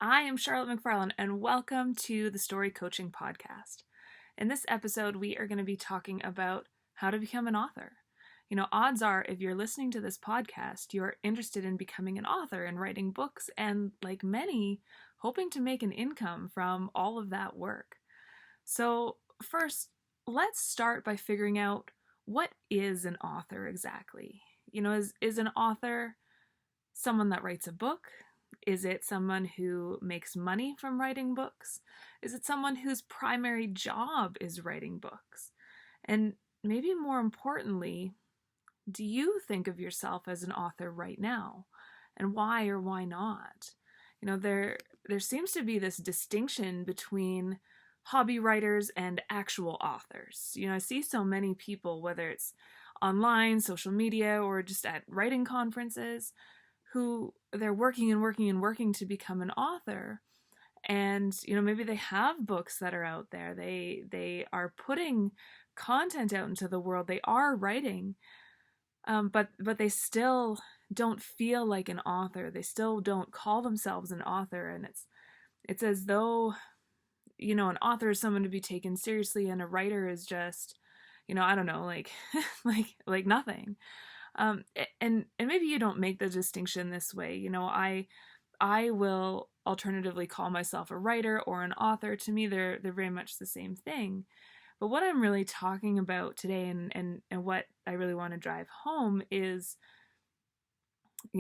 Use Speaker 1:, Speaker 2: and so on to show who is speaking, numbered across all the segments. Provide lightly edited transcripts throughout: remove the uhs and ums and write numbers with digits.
Speaker 1: I am Charlotte MacFarlane, and welcome to the Story Coaching Podcast. In this episode, we are going to be talking about how to become an author. Odds are if you're listening to this podcast, you're interested in becoming an author and writing books, and like many, hoping to make an income from all of that work. So, first, let's start by figuring out what is an author exactly. Is an author someone that writes a book? Is it someone who makes money from writing books? Is it someone whose primary job is writing books? And maybe more importantly, do you think of yourself as an author right now? And why or why not? There seems to be this distinction between hobby writers and actual authors. I see so many people, whether it's online, social media, or just at writing conferences, who they're working and working and working to become an author. And maybe they have books that are out there. They are putting content out into the world. They are writing, but they still don't feel like an author. They still don't call themselves an author. And it's as though an author is someone to be taken seriously, and a writer is just I don't know, like like nothing. And maybe you don't make the distinction this way. I will alternatively call myself a writer or an author. To me, they're very much the same thing. But what I'm really talking about today, and what I really want to drive home is,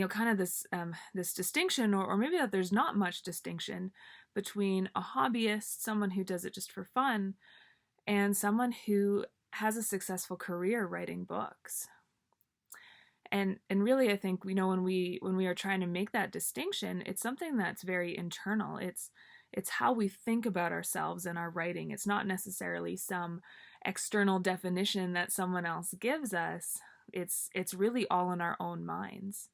Speaker 1: kind of this distinction, or maybe that there's not much distinction between a hobbyist, someone who does it just for fun, and someone who has a successful career writing books. And really, I think when we are trying to make that distinction, it's something that's very internal. It's how we think about ourselves and our writing. It's not necessarily some external definition that someone else gives us. It's really all in our own minds.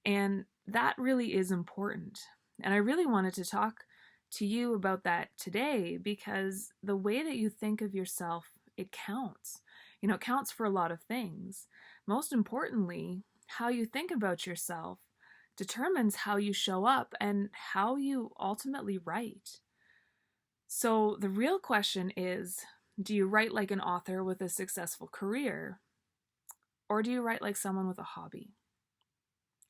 Speaker 1: And that really is important. And I really wanted to talk to you about that today, because the way that you think of yourself, it counts. It counts for a lot of things. Most importantly, how you think about yourself determines how you show up and how you ultimately write. So the real question is, do you write like an author with a successful career? Or do you write like someone with a hobby?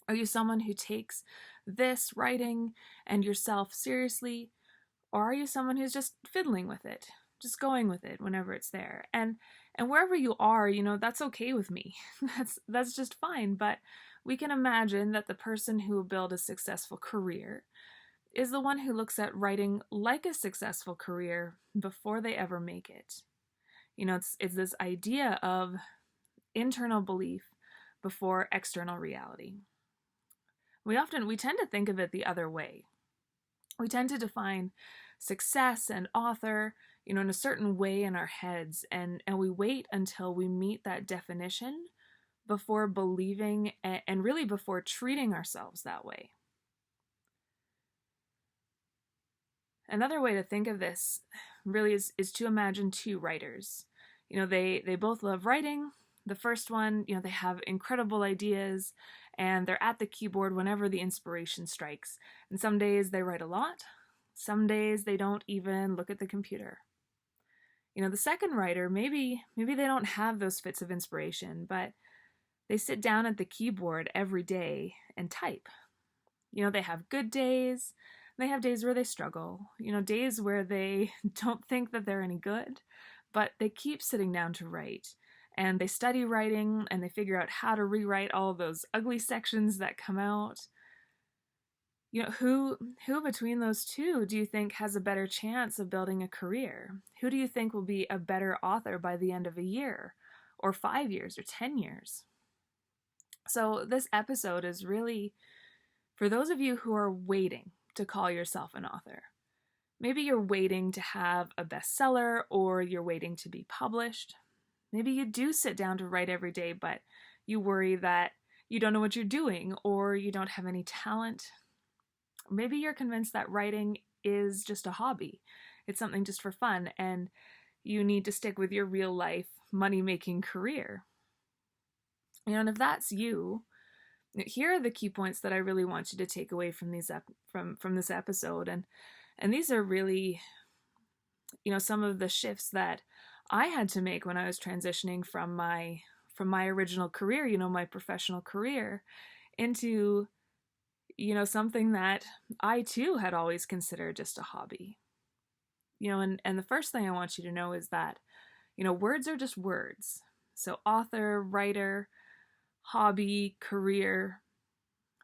Speaker 1: Are you someone who takes this writing and yourself seriously? Or are you someone who's just fiddling with it? Just going with it whenever it's there. And wherever you are, that's okay with me. That's just fine. But we can imagine that the person who will build a successful career is the one who looks at writing like a successful career before they ever make it. It's this idea of internal belief before external reality. We tend to think of it the other way. We tend to define success and author in a certain way in our heads, and we wait until we meet that definition before believing and really before treating ourselves that way. Another way to think of this really is to imagine two writers. They both love writing. The first one, they have incredible ideas, and they're at the keyboard whenever the inspiration strikes. And some days they write a lot. Some days they don't even look at the computer. The second writer, maybe they don't have those fits of inspiration, but they sit down at the keyboard every day and type. They have good days. They have days where they struggle. Days where they don't think that they're any good, but they keep sitting down to write. And they study writing, and they figure out how to rewrite all of those ugly sections that come out. Who between those two do you think has a better chance of building a career? Who do you think will be a better author by the end of a year, or 5 years, or 10 years? So this episode is really for those of you who are waiting to call yourself an author. Maybe you're waiting to have a bestseller, or you're waiting to be published. Maybe you do sit down to write every day, but you worry that you don't know what you're doing, or you don't have any talent. Maybe you're convinced that writing is just a hobby. It's something just for fun, and you need to stick with your real life money-making career. And if that's you, Here are the key points that I really want you to take away from from this episode, and these are really, some of the shifts that I had to make when I was transitioning from my original career, my professional career, into something that I too had always considered just a hobby. And the first thing I want you to know is that words are just words. So author, writer, hobby, career,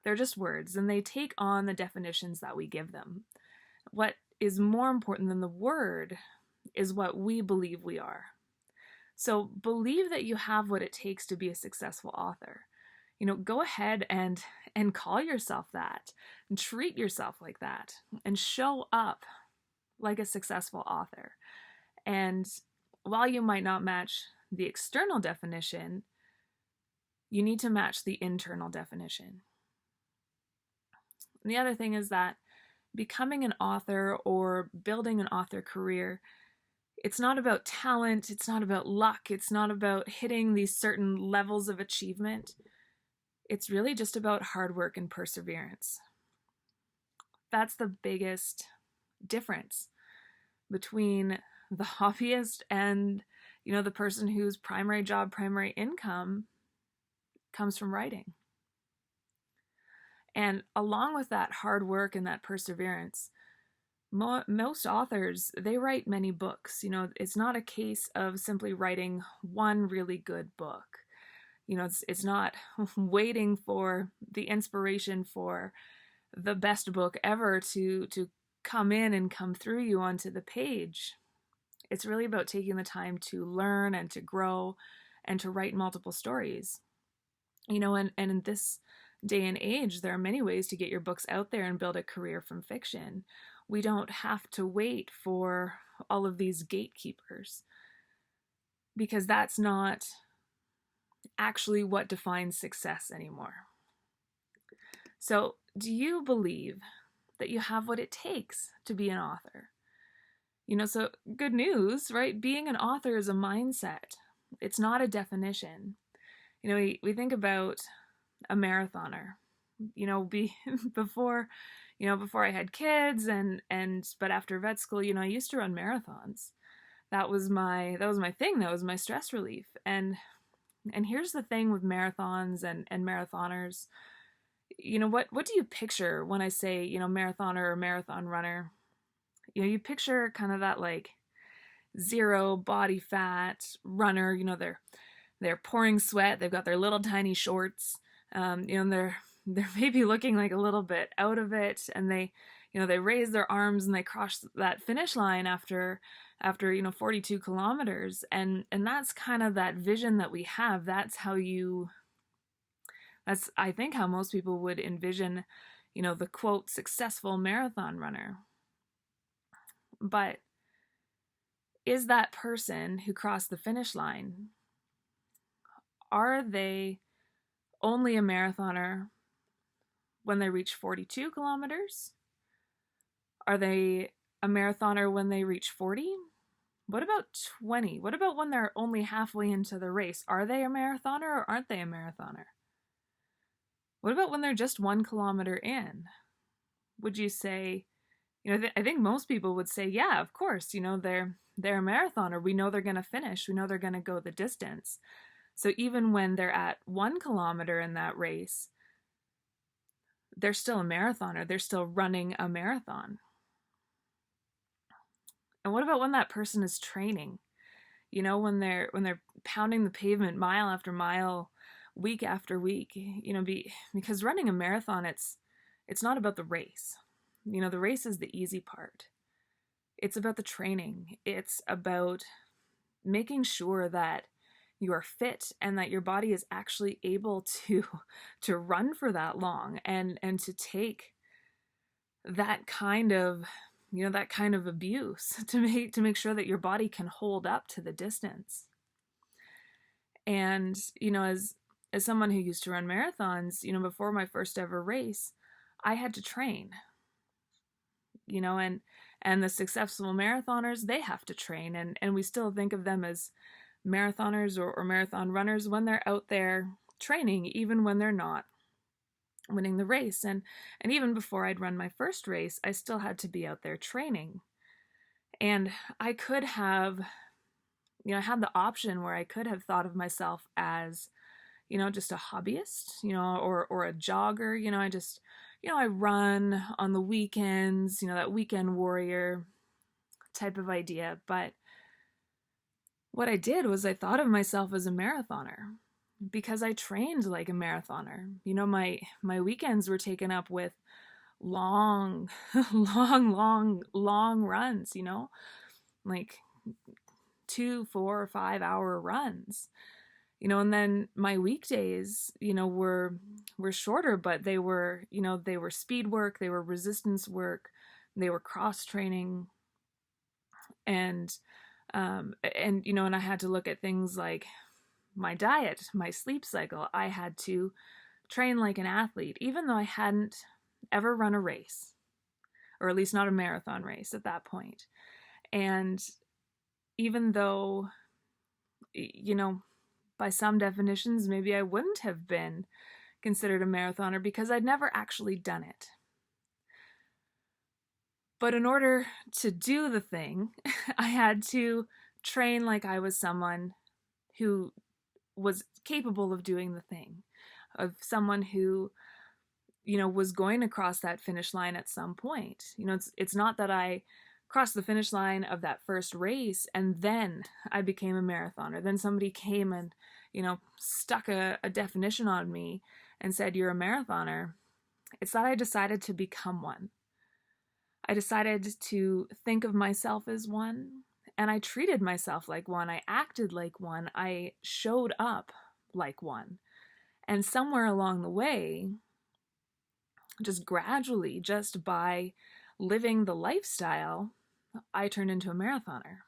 Speaker 1: they're just words, and they take on the definitions that we give them. What is more important than the word is what we believe we are. So believe that you have what it takes to be a successful author. Go ahead and call yourself that, and treat yourself like that, and show up like a successful author. And while you might not match the external definition, you need to match the internal definition. And the other thing is that becoming an author or building an author career, it's not about talent, it's not about luck, it's not about hitting these certain levels of achievement. It's really just about hard work and perseverance. That's the biggest difference between the hobbyist and, the person whose primary job, primary income comes from writing. And along with that hard work and that perseverance, most authors, they write many books. It's not a case of simply writing one really good book. It's not waiting for the inspiration for the best book ever to come in and come through you onto the page. It's really about taking the time to learn and to grow and to write multiple stories. And in this day and age, there are many ways to get your books out there and build a career from fiction. We don't have to wait for all of these gatekeepers, because that's not actually what defines success anymore. So, do you believe that you have what it takes to be an author? So good news, right? Being an author is a mindset. It's not a definition. We think about a marathoner. Before I had kids but after vet school, I used to run marathons. That was my thing. That was my stress relief. And here's the thing with marathons and marathoners. What do you picture when I say, marathoner or marathon runner? You picture kind of that like zero body fat runner. They're pouring sweat. They've got their little tiny shorts. And they're maybe looking like a little bit out of it, and they raise their arms and they cross that finish line after 42 kilometers, and that's kind of that vision that we have. That's I think how most people would envision, the quote successful marathon runner. But is that person who crossed the finish line, are they only a marathoner when they reach 42 kilometers? Are they a marathoner when they reach 40? What about 20? What about when they're only halfway into the race? Are they a marathoner or aren't they a marathoner? What about when they're just 1 kilometer in? Would you say, I think most people would say, yeah, of course, they're a marathoner. We know they're going to finish. We know they're going to go the distance. So even when they're at 1 kilometer in that race, they're still a marathoner. They're still running a marathon. And what about when that person is training? When they're pounding the pavement mile after mile, week after week, because running a marathon, it's not about the race. The race is the easy part. It's about the training. It's about making sure that you are fit and that your body is actually able to run for that long and to take that kind of abuse to make sure that your body can hold up to the distance. And as someone who used to run marathons, before my first ever race, I had to train. And the successful marathoners, they have to train, and we still think of them as marathoners or marathon runners when they're out there training, even when they're not. winning the race. And even before I'd run my first race, I still had to be out there training. And I could have, I had the option where I could have thought of myself as, just a hobbyist, or a jogger. I run on the weekends, that weekend warrior type of idea. But what I did was I thought of myself as a marathoner because I trained like a marathoner. My weekends were taken up with long, long runs, like 2, 4, 5 hour runs. And then my weekdays, were shorter, but they were speed work, they were resistance work, they were cross training, and I had to look at things like my diet, my sleep cycle. I had to train like an athlete, even though I hadn't ever run a race, or at least not a marathon race at that point. And even though, by some definitions, maybe I wouldn't have been considered a marathoner because I'd never actually done it. But in order to do the thing, I had to train like I was someone who was capable of doing the thing, of someone who, was going to cross that finish line at some point. It's not that I crossed the finish line of that first race and then I became a marathoner. Then somebody came and, stuck a definition on me and said, "You're a marathoner." It's that I decided to become one. I decided to think of myself as one, and I treated myself like one. I acted like one. I showed up like one. And somewhere along the way, just gradually, just by living the lifestyle, I turned into a marathoner.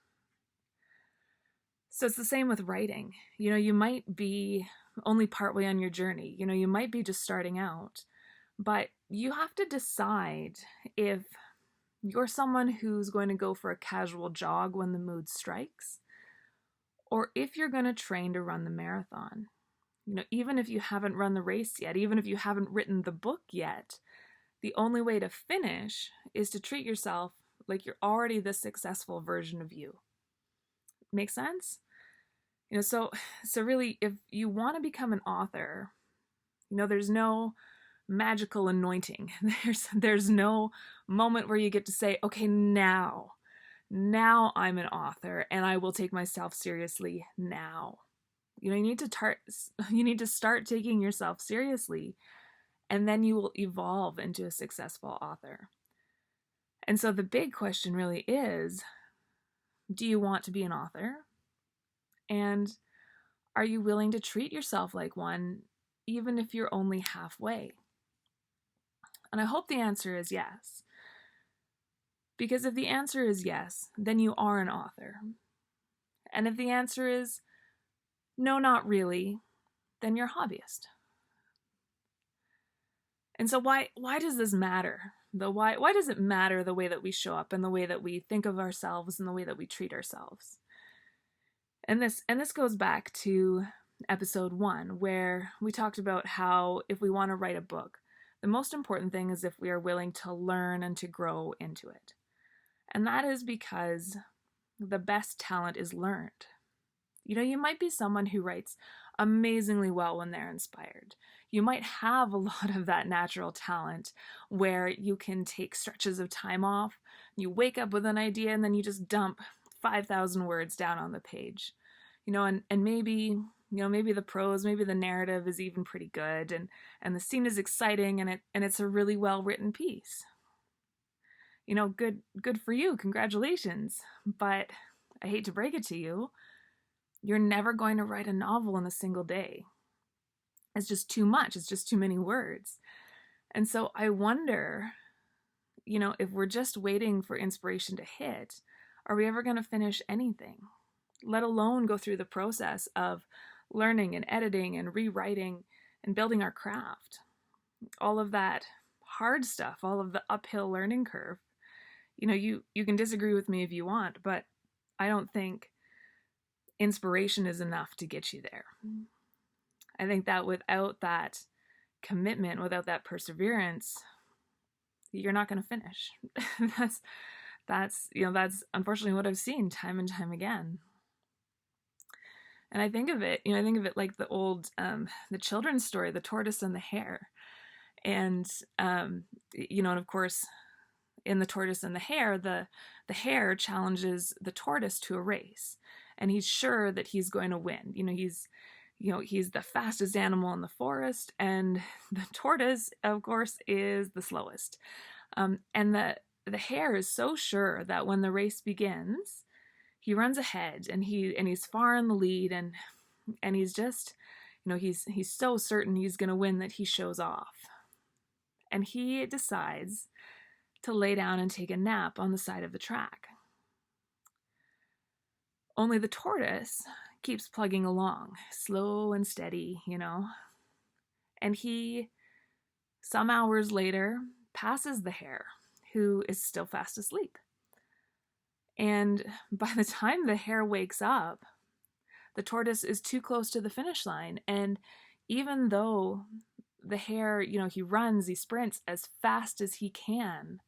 Speaker 1: So it's the same with writing. You might be only partway on your journey. You might be just starting out, but you have to decide if you're someone who's going to go for a casual jog when the mood strikes, or if you're going to train to run the marathon. Even if you haven't run the race yet, even if you haven't written the book yet, the only way to finish is to treat yourself like you're already the successful version of you. Make sense? So really, if you want to become an author, there's no magical anointing. There's no moment where you get to say, okay, now I'm an author and I will take myself seriously now. You need to start taking yourself seriously, and then you will evolve into a successful author. And so the big question really is, do you want to be an author? And are you willing to treat yourself like one, even if you're only halfway? And I hope the answer is yes. Because if the answer is yes, then you are an author. And if the answer is no, not really, then you're a hobbyist. And so why does this matter? Why does it matter the way that we show up and the way that we think of ourselves and the way that we treat ourselves? And this goes back to episode 1, where we talked about how if we want to write a book, the most important thing is if we are willing to learn and to grow into it. And that is because the best talent is learned. You might be someone who writes amazingly well when they're inspired. You might have a lot of that natural talent where you can take stretches of time off, you wake up with an idea, and then you just dump 5,000 words down on the page. And maybe the prose, maybe the narrative is even pretty good, and the scene is exciting, and it's a really well-written piece. Good for you, congratulations. But I hate to break it to you, you're never going to write a novel in a single day. It's just too much. It's just too many words. And so I wonder, if we're just waiting for inspiration to hit, are we ever going to finish anything? Let alone go through the process of learning and editing and rewriting and building our craft. All of that hard stuff, all of the uphill learning curve. You can disagree with me if you want, but I don't think inspiration is enough to get you there. I think that without that commitment, without that perseverance, you're not going to finish. that's unfortunately what I've seen time and time again. And I think of it like the old, the children's story, The Tortoise and the Hare. And, and of course, in The Tortoise and the Hare, the hare challenges the tortoise to a race. And he's sure that he's going to win. He's the fastest animal in the forest, and the tortoise, of course, is the slowest. And the hare is so sure that when the race begins, he runs ahead, and he's far in the lead, and he's just, he's so certain he's going to win that he shows off. And he decides to lay down and take a nap on the side of the track. Only the tortoise keeps plugging along, slow and steady, and he, some hours later, passes the hare, who is still fast asleep. And by the time the hare wakes up, the tortoise is too close to the finish line. And even though the hare, he sprints as fast as he can,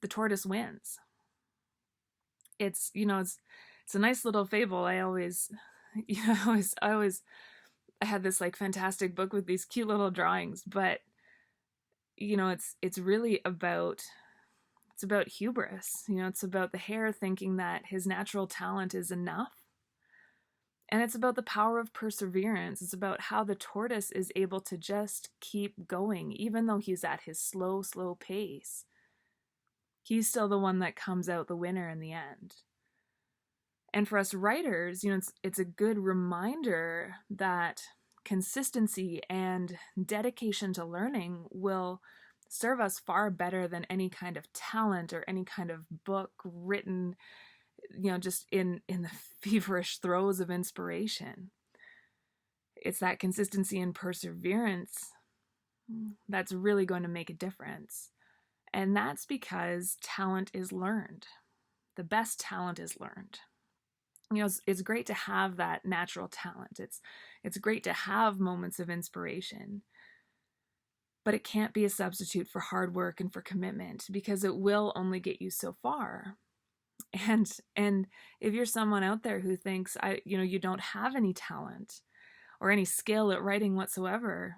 Speaker 1: the tortoise wins. It's a nice little fable. I had this like fantastic book with these cute little drawings, but it's really about hubris. It's about the hare thinking that his natural talent is enough. And it's about the power of perseverance. It's about how the tortoise is able to just keep going, even though he's at his slow, slow pace. He's still the one that comes out the winner in the end. And for us writers, it's a good reminder that consistency and dedication to learning will serve us far better than any kind of talent or any kind of book written, just in the feverish throes of inspiration. It's that consistency and perseverance that's really going to make a difference. And that's because talent is learned. The best talent is learned. It's great to have that natural talent. It's great to have moments of inspiration. But it can't be a substitute for hard work and for commitment, because it will only get you so far. And if you're someone out there who thinks you don't have any talent or any skill at writing whatsoever,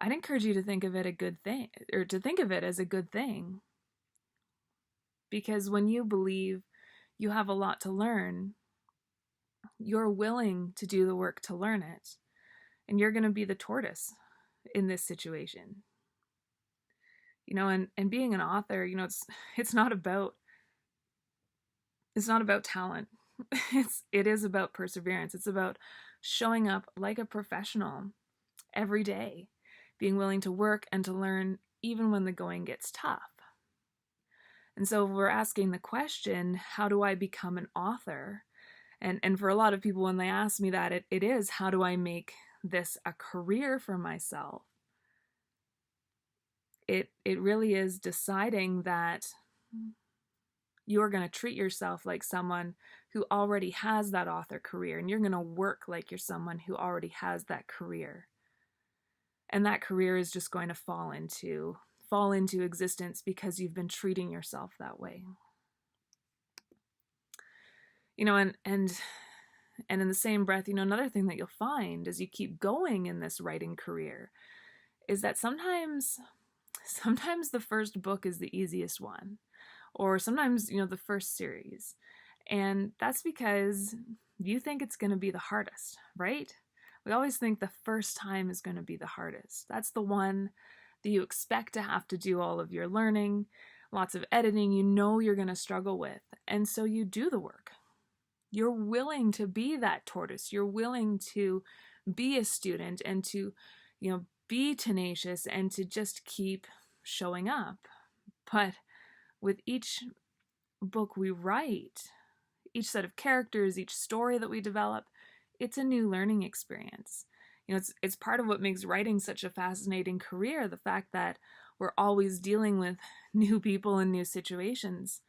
Speaker 1: I'd encourage you to think of it as a good thing. Because when you believe you have a lot to learn, you're willing to do the work to learn it. And you're going to be the tortoise in this situation. And being an author, it's not about talent. It is about perseverance. It's about showing up like a professional every day, being willing to work and to learn even when the going gets tough. And so we're asking the question, how do I become an author? And for a lot of people, when they ask me that, it is, how do I make this a career for myself? It really is deciding that you're going to treat yourself like someone who already has that author career, and you're going to work like you're someone who already has that career. And that career is just going to fall into existence because you've been treating yourself that way. And in the same breath, another thing that you'll find as you keep going in this writing career is that sometimes the first book is the easiest one, or sometimes, the first series. And that's because you think it's going to be the hardest, right? We always think the first time is going to be the hardest. That's the one that you expect to have to do all of your learning, lots of editing, you're going to struggle with. And so you do the work. You're willing to be that tortoise. You're willing to be a student and to, be tenacious and to just keep showing up. But with each book we write, each set of characters, each story that we develop, it's a new learning experience. It's part of what makes writing such a fascinating career, the fact that we're always dealing with new people and new situations.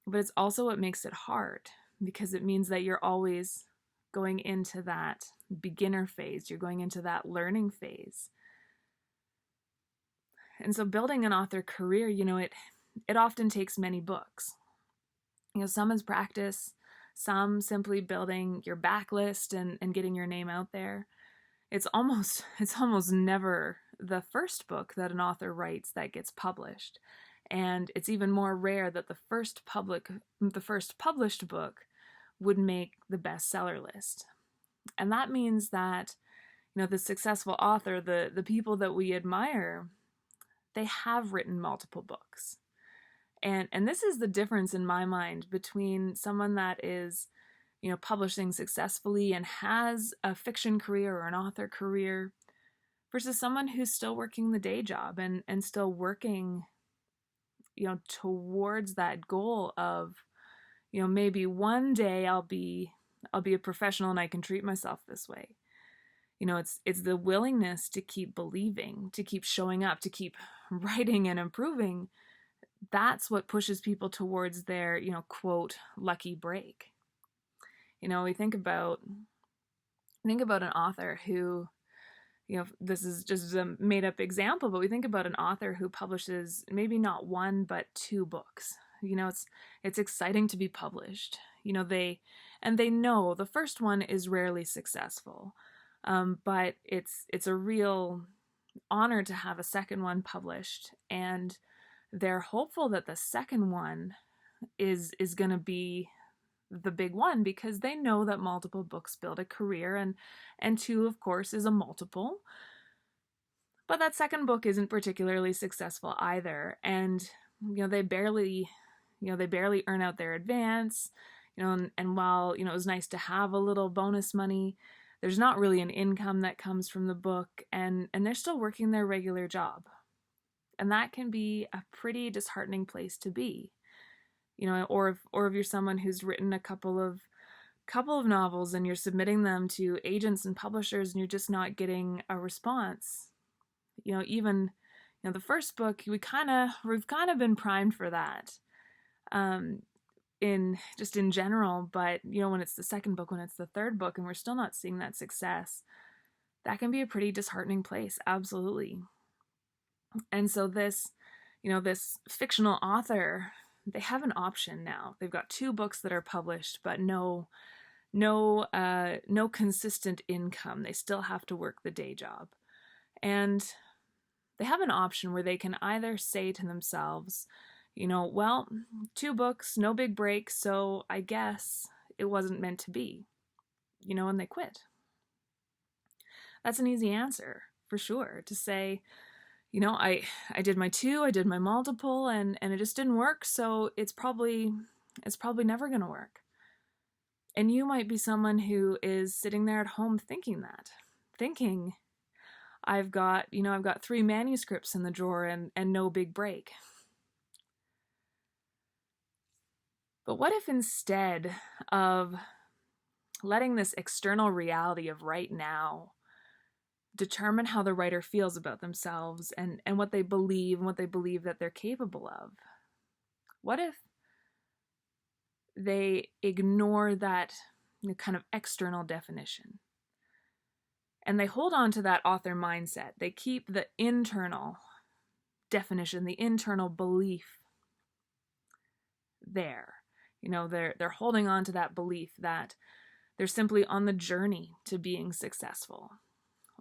Speaker 1: But it's also what makes it hard, because it means that you're always going into that beginner phase. You're going into that learning phase. And so building an author career, it often takes many books. Some is practice, some simply building your backlist and getting your name out there. It's almost never the first book that an author writes that gets published. And it's even more rare that the first published book would make the bestseller list. And that means that, the successful author, the people that we admire, they have written multiple books. And this is the difference in my mind between someone that is, publishing successfully and has a fiction career or an author career versus someone who's still working the day job and still working, towards that goal of, maybe one day I'll be a professional and I can treat myself this way. It's the willingness to keep believing, to keep showing up, to keep writing and improving. That's what pushes people towards their, quote, lucky break. We think about an author who, this is just a made up example, but we think about an author who publishes maybe not one, but 2 books. It's exciting to be published. They know the first one is rarely successful, but it's a real honor to have a second one published, and they're hopeful that the second one is going to be the big one because they know that multiple books build a career, and 2, of course, is a multiple. But that second book isn't particularly successful either, and they barely earn out their advance. And while it was nice to have a little bonus money, there's not really an income that comes from the book, and they're still working their regular job. And that can be a pretty disheartening place to be. Or if you're someone who's written a couple of novels and you're submitting them to agents and publishers and you're just not getting a response. Even the first book, we've kind of been primed for that. In general, but when it's the second book, when it's the third book, and we're still not seeing that success, that can be a pretty disheartening place. Absolutely. And so this fictional author, they have an option now. They've got 2 books that are published, but no consistent income. They still have to work the day job. And they have an option where they can either say to themselves, well, 2 books, no big break, so I guess it wasn't meant to be, and they quit. That's an easy answer, for sure, to say, I did my 2, I did my multiple, and it just didn't work, so it's probably never going to work. And you might be someone who is sitting there at home thinking, I've got 3 manuscripts in the drawer and no big break. But what if instead of letting this external reality of right now determine how the writer feels about themselves and what they believe and what they believe that they're capable of? What if they ignore that kind of external definition and they hold on to that author mindset? They keep the internal definition, the internal belief there. They're holding on to that belief that they're simply on the journey to being successful.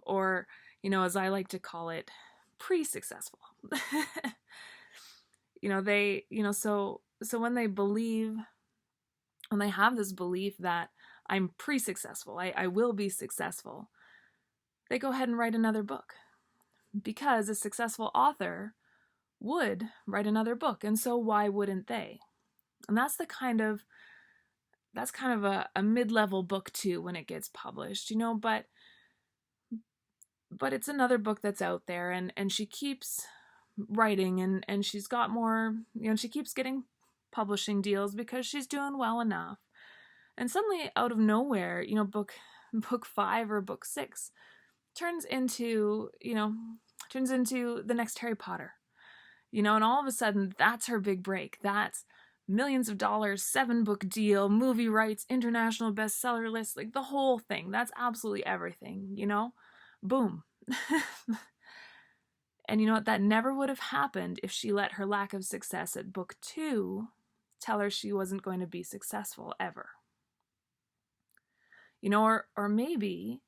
Speaker 1: Or, as I like to call it, pre-successful. So when they have this belief that I'm pre-successful, I will be successful, they go ahead and write another book. Because a successful author would write another book, and so why wouldn't they? And that's kind of a mid-level book too when it gets published, but it's another book that's out there, and she keeps writing, and she's got more, she keeps getting publishing deals because she's doing well enough. And suddenly, out of nowhere, book 5 or book 6 turns into the next Harry Potter, and all of a sudden that's her big break. That's millions of dollars, 7-book deal, movie rights, international bestseller list, like the whole thing. That's absolutely everything, you know? Boom. And you know what? That never would have happened if she let her lack of success at book 2 tell her she wasn't going to be successful ever. You know, or maybe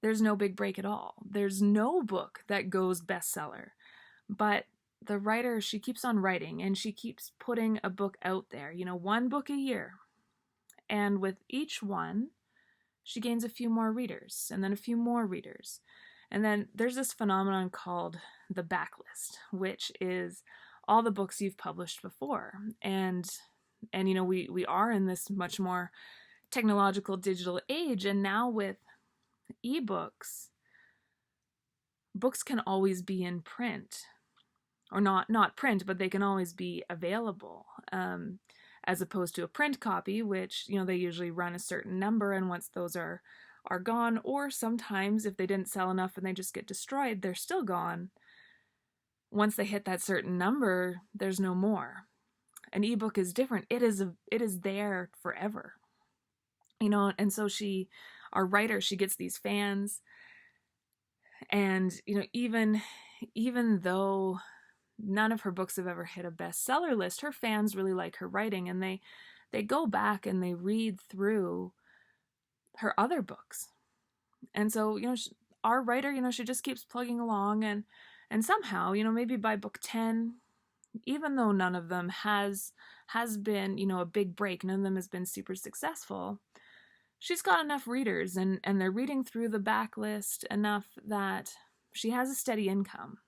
Speaker 1: there's no big break at all. There's no book that goes bestseller. But the writer, she keeps on writing and she keeps putting a book out there, you know, 1 book a year. And with each one, she gains a few more readers and then a few more readers. And then there's this phenomenon called the backlist, which is all the books you've published before. And you know, we are in this much more technological digital age, and now with ebooks, books can always be in print, or not print, but they can always be available, as opposed to a print copy, which, you know, they usually run a certain number, and once those are gone, or sometimes if they didn't sell enough and they just get destroyed, they're still gone. Once they hit that certain number, there's no more. An ebook is different. It is there forever. You know, and so our writer, she gets these fans, and you know, even though none of her books have ever hit a bestseller list, her fans really like her writing, and they go back and they read through her other books. And so, you know, our writer, you know, she just keeps plugging along, and somehow, you know, maybe by book 10, even though none of them has been, you know, a big break, none of them has been super successful, she's got enough readers, and they're reading through the backlist enough that she has a steady income.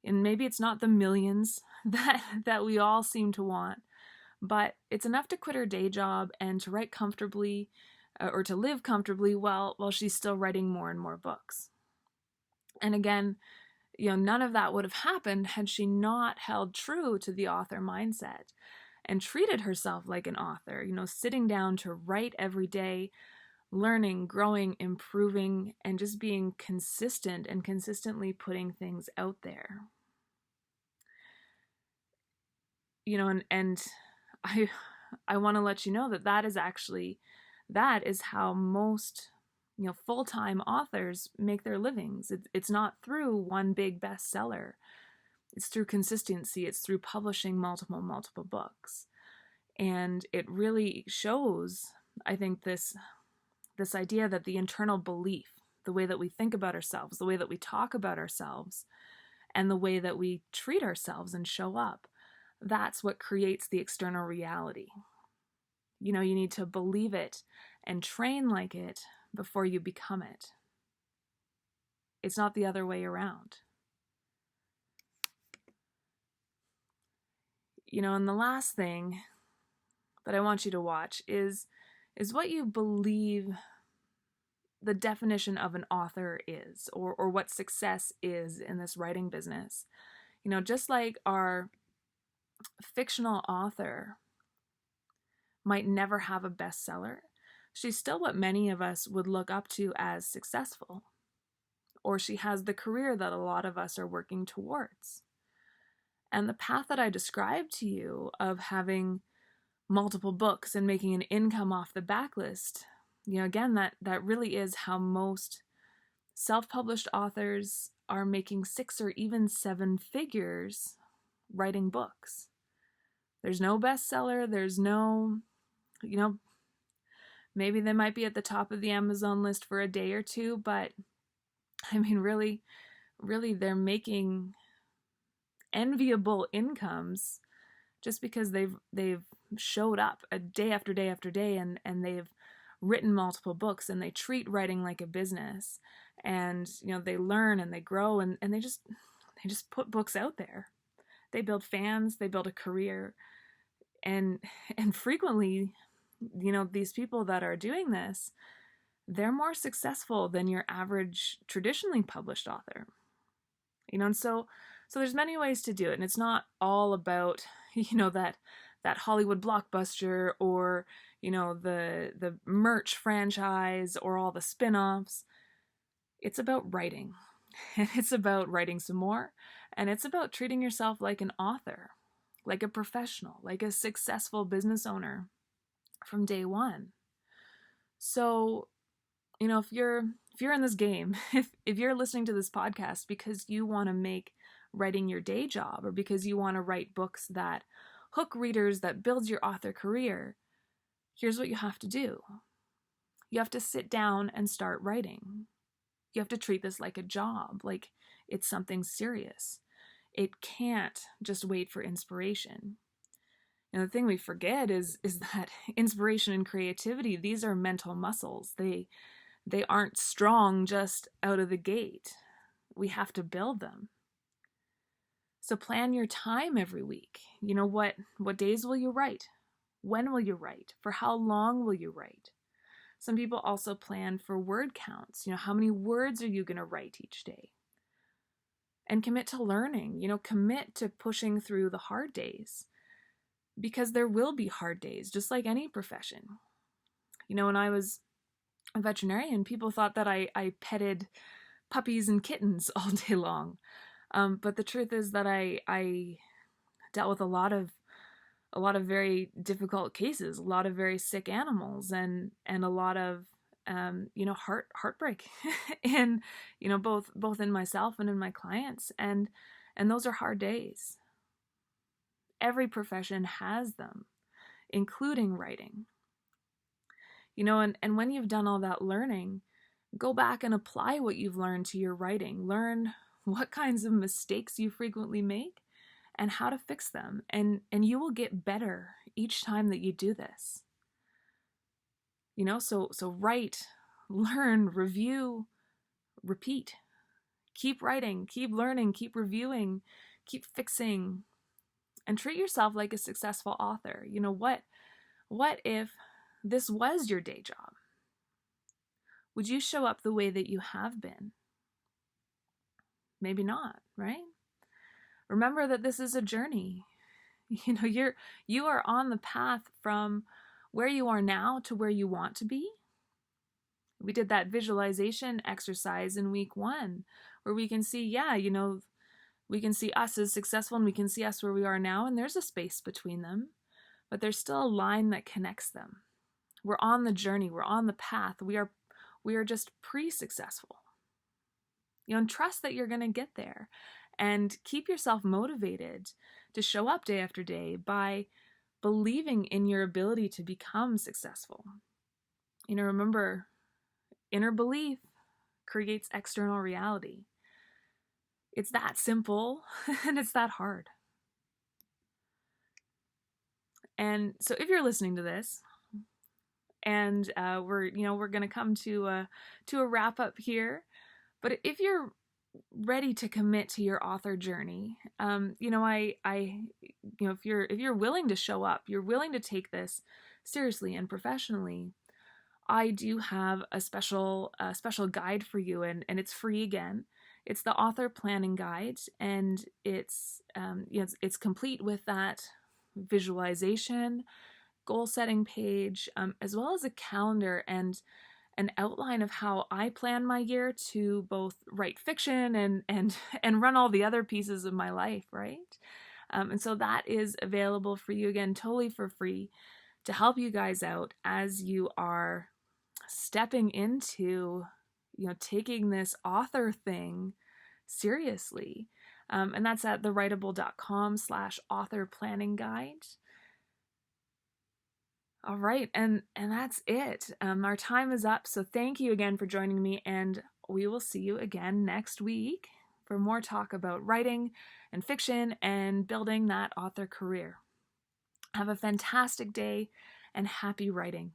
Speaker 1: And maybe it's not the millions that we all seem to want, but it's enough to quit her day job and to write comfortably, or to live comfortably while she's still writing more and more books. And again, you know, none of that would have happened had she not held true to the author mindset and treated herself like an author, you know, sitting down to write every day, learning, growing, improving, and just being consistent and consistently putting things out there. You know, and I want to let you know that is how most, you know, full-time authors make their livings. It's not through one big bestseller. It's through consistency. It's through publishing multiple books. And it really shows, I think, this idea that the internal belief, the way that we think about ourselves, the way that we talk about ourselves, and the way that we treat ourselves and show up, that's what creates the external reality. You know, you need to believe it and train like it before you become it. It's not the other way around. You know, and the last thing that I want you to watch is what you believe the definition of an author is, or what success is in this writing business. You know, just like our fictional author might never have a bestseller, she's still what many of us would look up to as successful. Or she has the career that a lot of us are working towards. And the path that I described to you of having multiple books and making an income off the backlist, you know, again, that really is how most self-published authors are making 6 or even 7 figures writing books. There's no bestseller, there's no, you know, maybe they might be at the top of the Amazon list for a day or two, but I mean, really they're making enviable incomes just because they've showed up a day after day after day, and they've written multiple books, and they treat writing like a business, and you know, they learn and they grow, and they just put books out there. They build fans, they build a career, and frequently, you know, these people that are doing this, they're more successful than your average traditionally published author. You know, and so there's many ways to do it, and it's not all about, you know, that Hollywood blockbuster, or, you know, the merch franchise, or all the spin-offs. It's about writing, and it's about writing some more, and it's about treating yourself like an author. like a professional, like a successful business owner from day one. So, if you're in this game, if you're listening to this podcast because you want to make writing your day job, or because you want to write books that hook readers, that builds your author career, here's what you have to do. You have to sit down and start writing. You have to treat this like a job, like it's something serious. It can't just wait for inspiration. And the thing we forget is that inspiration and creativity, these are mental muscles. They aren't strong just out of the gate. We have to build them. So plan your time every week. What days will you write? When will you write? For how long will you write? Some people also plan for word counts. How many words are you going to write each day? And commit to learning. Commit to pushing through the hard days. Because there will be hard days, just like any profession. When I was a veterinarian, people thought that I petted puppies and kittens all day long. But the truth is that I dealt with a lot of very difficult cases, a lot of very sick animals, and a lot of heartbreak in both in myself and in my clients, and those are hard days. Every profession has them, including writing. And when you've done all that learning, go back and apply what you've learned to your writing. Learn what kinds of mistakes you frequently make and how to fix them. And you will get better each time that you do this. So write, learn, review, repeat. Keep writing, keep learning, keep reviewing, keep fixing, and treat yourself like a successful author. What if this was your day job? Would you show up the way that you have been? Maybe not, right? Remember that this is a journey. You are on the path from where you are now to where you want to be. We did that visualization exercise in week 1, where we can see, we can see us as successful and we can see us where we are now, and there's a space between them, but there's still a line that connects them. We're on the journey, we're on the path, we are just pre-successful. And trust that you're going to get there, and keep yourself motivated to show up day after day by believing in your ability to become successful. Remember, inner belief creates external reality. It's that simple, and it's that hard. And so if you're listening to this, and we're going to come to a wrap up here, but if you're ready to commit to your author journey, if you're willing to show up, you're willing to take this seriously and professionally, I do have a special guide for you, and it's free again. It's the author planning guide, and it's complete with that visualization, goal setting page, as well as a calendar and an outline of how I plan my year to both write fiction and run all the other pieces of my life, right? And so that is available for you again, totally for free, to help you guys out as you are stepping into, taking this author thing seriously. And that's at thewritable.com/author planning guide. All right, and that's it. Our time is up, so thank you again for joining me, and we will see you again next week for more talk about writing and fiction and building that author career. Have a fantastic day, and happy writing.